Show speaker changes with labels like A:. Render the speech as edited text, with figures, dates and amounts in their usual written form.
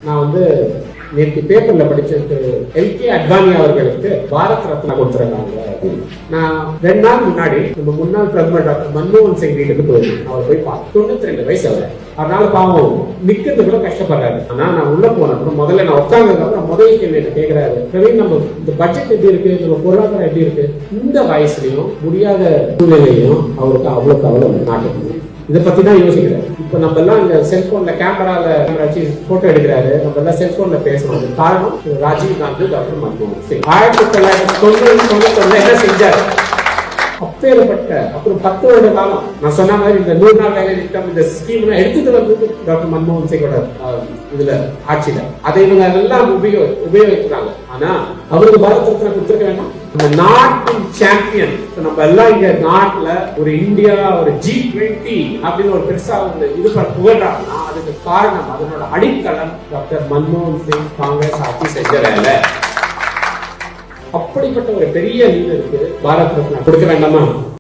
A: நான் நேற்று பேப்பர்ல படிச்சது எல்கே அத்வானி அவர்களுக்கு பாரத் ரத்னா கொடுத்துருக்காங்க. நான் 2 நாள் முன்னாடி நம்ம முன்னாள் பிரதமர் டாக்டர் மன்மோகன் சிங் வீட்டுக்கு போயிருந்தேன். அவர் போய் 92 வயசு அவர். அதனால பாவம் நிக்கிறது கூட கஷ்டப்படுறாரு. ஆனா நான் உள்ள போனப்ப முதல்ல நான் உட்கார்ந்ததுக்கு முதல் கேள்வி என்ன கேட்கிறாரு, பிரவீன் நம்ம இந்த பட்ஜெட் எப்படி இருக்கு, நம்ம பொருளாதாரம் எப்படி இருக்கு, இந்த வயசுலயும் முடியாத சூழ்நிலையும் அவருக்கு அவ்வளவு நாட்டுக்கு இதை பத்தி தான் யோசிக்கிறேன். இப்ப நம்ம எல்லாம் இந்த செல்போன்ல கேமரால வச்சு போட்டோ எடுக்கிறாரு, நம்ம எல்லாம் செல்போன்ல பேசணும். காரணம் ராஜீவ் காந்தி, டாக்டர் மன்மோகன் சிங் 1990 என்ன செஞ்சாரு. அப்பேற்பட்ட அப்புறம் 10 வருட காலம் நான் சொன்ன மாதிரி இந்த 100 நாள் வேலை திட்டம் இந்த ஸ்கீம் எடுத்துட்டு வந்து டாக்டர் மன்மோகன் சிங்கோட இதுல ஆட்சியில அதை இவங்க எல்லாம் உபயோகிக்கிறாங்க. ஆனா அவருக்கு பாரத் ரத்னா கொடுத்துருக்க வேண்டாம். நம்ம நாட்டின் சாம்பியன் நம்ம எல்லாம் இங்க நாட்டுல ஒரு இந்தியா ஒரு G20 அப்படின்னு ஒரு பெருசா இது புகழ்றாங்கன்னா அதுக்கு காரணம் அதனோட அடித்தளம் டாக்டர் மன்மோகன் சிங் காங்கிரஸ் ஆட்சி செஞ்ச வேலை. அப்படிப்பட்ட ஒரு பெரிய லீடருக்கு பாரத் ரத்னா கொடுக்க வேண்டாமா?